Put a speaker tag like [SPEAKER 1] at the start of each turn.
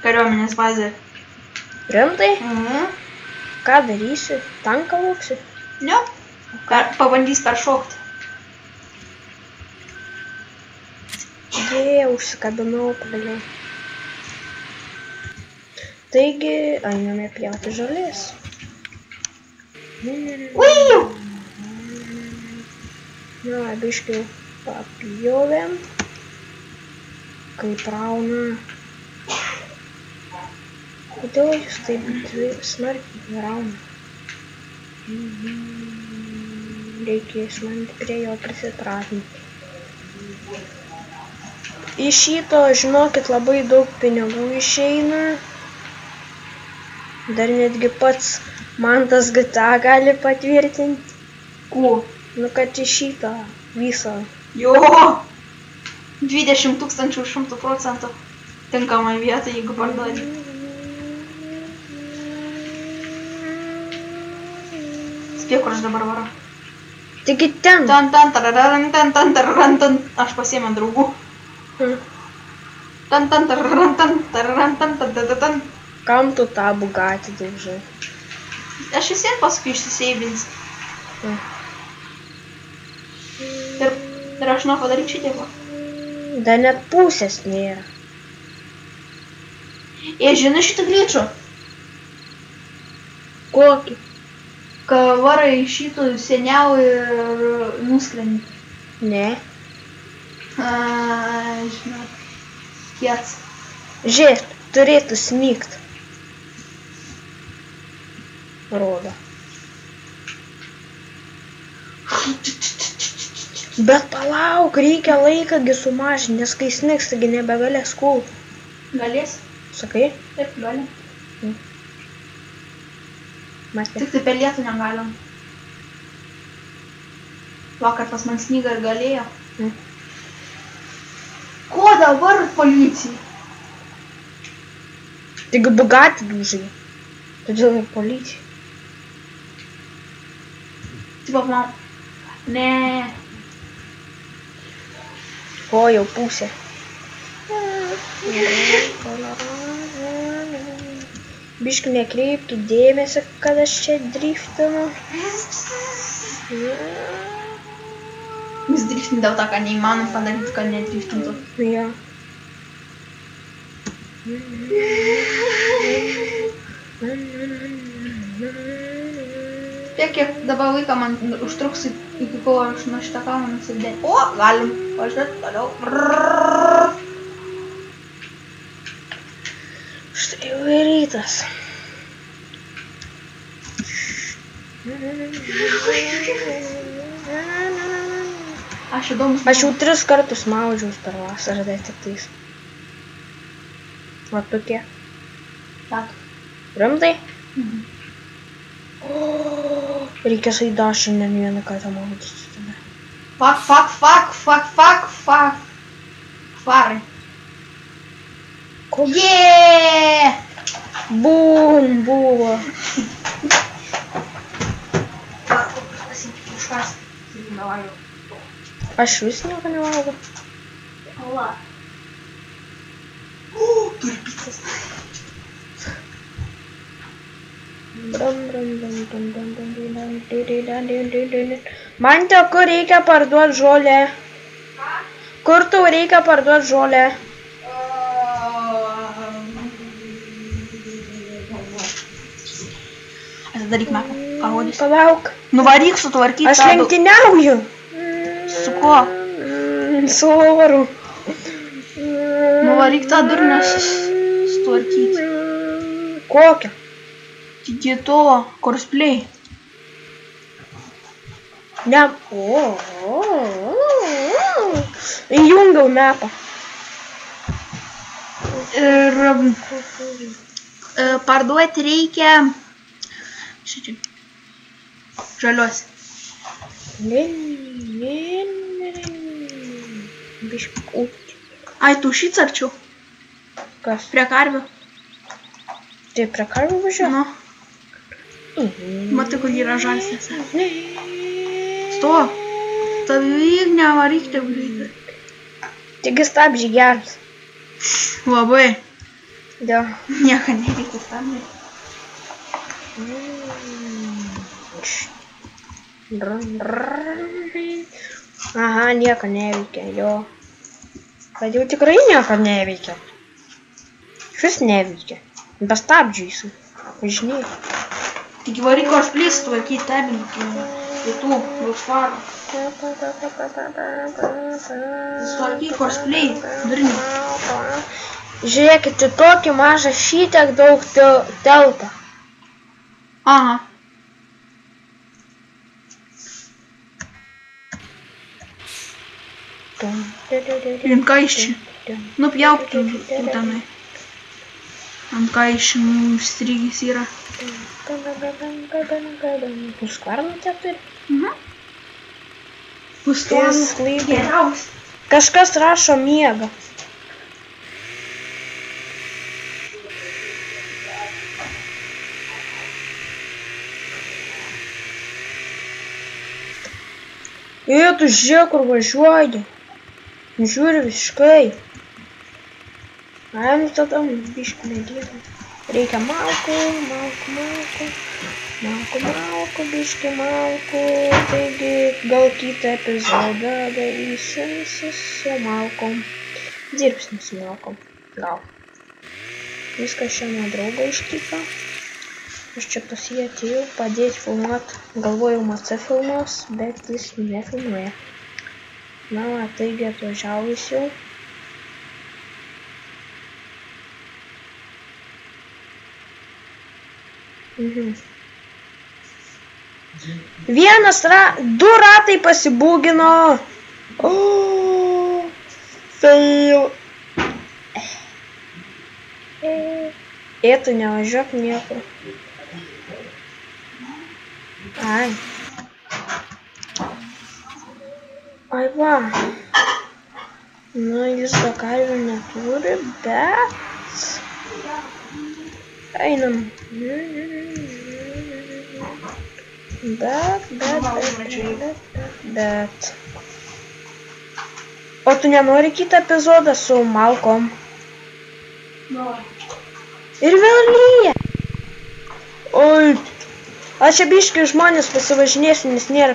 [SPEAKER 1] Kariuomenės bazė.
[SPEAKER 2] Rimtai?
[SPEAKER 1] Mhm.
[SPEAKER 2] Ką darysi? Tanką lūksi?
[SPEAKER 1] Ne. Pabandys peršokti.
[SPEAKER 2] Užsikabinau pagaliau. Taigi, einame pjauti žolės. Na, biškai papjovėm. Kaip rauna. Kodėl jūs taip smarkiai rauna? Reikės man prie jo prisipratinti. Iš šito, žinokit, labai daug pinigų išeina. Dar netgi pats man tas GTA gali patvirtinti.
[SPEAKER 1] Kuo?
[SPEAKER 2] Nu, kad iš šito viso.
[SPEAKER 1] Jo! 20 000 100% tinkamai vietai, jeigu parduodi. Spėk, kur aš dabar varau.
[SPEAKER 2] Taigi ten.
[SPEAKER 1] Tan. Aš pasiėmė draugų. Tan.
[SPEAKER 2] Kam tu tą Bugatį daužai?
[SPEAKER 1] Aš visiem paskui išsiseibins. Ir aš noriu padaryti šitiek.
[SPEAKER 2] Dar net pusės nėra.
[SPEAKER 1] Žinai šitą greičio?
[SPEAKER 2] Kokį?
[SPEAKER 1] Ką varai šitų seniau ir nuskrendi.
[SPEAKER 2] Ne.
[SPEAKER 1] Žinau. Kiets.
[SPEAKER 2] Žiūrėk, turėtų snygt. Rodo. Bet palauk, reikia laikągi sumažinti, nes kai snigs, taigi nebegalės kult.
[SPEAKER 1] Galės?
[SPEAKER 2] Sakai?
[SPEAKER 1] Taip, galim.
[SPEAKER 2] Matė.
[SPEAKER 1] Tik tai per lietų negalim. Vakar pas man snyga ir galėjo. Ko dabar policijai?
[SPEAKER 2] Taigi Bugatį daužai. Todėl ir policija.
[SPEAKER 1] Tipo, man... Ne.
[SPEAKER 2] O, jau pusė. Biškai nekreipkit dėmesį, kad aš čia driftinu.
[SPEAKER 1] Vis driftinti dėl to, kad neįmanom padaryti, kad nedriftintų.
[SPEAKER 2] Jo.
[SPEAKER 1] Kiek dabar laiką man užtruks iki kol aš nuo šitą kalną nusidėti. O, galim važiuoti toliau.
[SPEAKER 2] Štai jau ir rytas.
[SPEAKER 1] Aš įdomus.
[SPEAKER 2] Aš jau 3 kartus maudžiaus per vasarą, tai tik tais. Va tokie.
[SPEAKER 1] Metų.
[SPEAKER 2] Rimtai? Reikia saidą šiandien vieną kartą maudytis tada.
[SPEAKER 1] Fuck. Farai. Yeah!
[SPEAKER 2] Bum, buvo. Aš vis nieko nevalgau.
[SPEAKER 1] Ala. Turi pizzas.
[SPEAKER 2] Mante, kur reikia parduoti žolę? Kur tau reikia parduoti žolę?
[SPEAKER 1] Atidaryk mapą, parodys.
[SPEAKER 2] Palauk.
[SPEAKER 1] Nuvaryk sutvarkyti.
[SPEAKER 2] Aš lenktyniauju.
[SPEAKER 1] Su kuo?
[SPEAKER 2] Su oru.
[SPEAKER 1] Nuvaryk tą durnę sutvarkyti.
[SPEAKER 2] Kokią?
[SPEAKER 1] Iki to, cosplay.
[SPEAKER 2] Ne. Įjungiau mapą.
[SPEAKER 1] Ir parduoti reikia šičia žaliuos. Ai, tu šits arčiau?
[SPEAKER 2] Kas?
[SPEAKER 1] Prie karvių.
[SPEAKER 2] Tai prie karvių važiuoju?
[SPEAKER 1] Nu. Matai, kur yra žalsės. Sto. Tavyk nevaryk taip greitai.
[SPEAKER 2] Taigi stabdžiai geras.
[SPEAKER 1] Labai.
[SPEAKER 2] Da.
[SPEAKER 1] Nieko nereikia stabdyti.
[SPEAKER 2] Aha, nieko neveikia, jo. Bet jau tikrai nieko neveikia. Šis neveikia. Be stabdžių jisai. Važinėja.
[SPEAKER 1] Tik varyk cosplay sutvarkyti tebinti kitų vilksvarų. Sutvarkyk cosplay, durni.
[SPEAKER 2] Žiūrėkite, tokį mažą šitiek daug telpa.
[SPEAKER 1] Aha. Ant kaiščių. Nupjauk tu tenai. Ant kaiščių užstrigęs yra.
[SPEAKER 2] Už skvarnų čia turi?
[SPEAKER 1] Pustonus geriausia.
[SPEAKER 2] Kažkas rašo miega. Tu žiūrėk, kur važiuoji. Žiūri visiškai. Ai, tada biškį nedirba. Reikia malkų, biškį malkų. Taigi, gal kitą epizodą darysim su malkom. Dirbsim su malkom. Gal. Viskas čia nuo draugo iškypa. Aš čia pas jį atėjau padėti filmuot. Galvojau, MC filmuos, bet jis nefilmuoja. Na, taigi atvažiavus jau. Du ratai pasibūgino. Fail. Tu nevažiuok niekur. Ai. Ai va. Nu, jis be karvių neturi, bet... Einam. Bet... O tu nenori kitą epizodą su malkom?
[SPEAKER 1] Nori.
[SPEAKER 2] Ir vėl lyja. Oi. Aš čia biškį žmonės pasivažinėsiu, nes nėra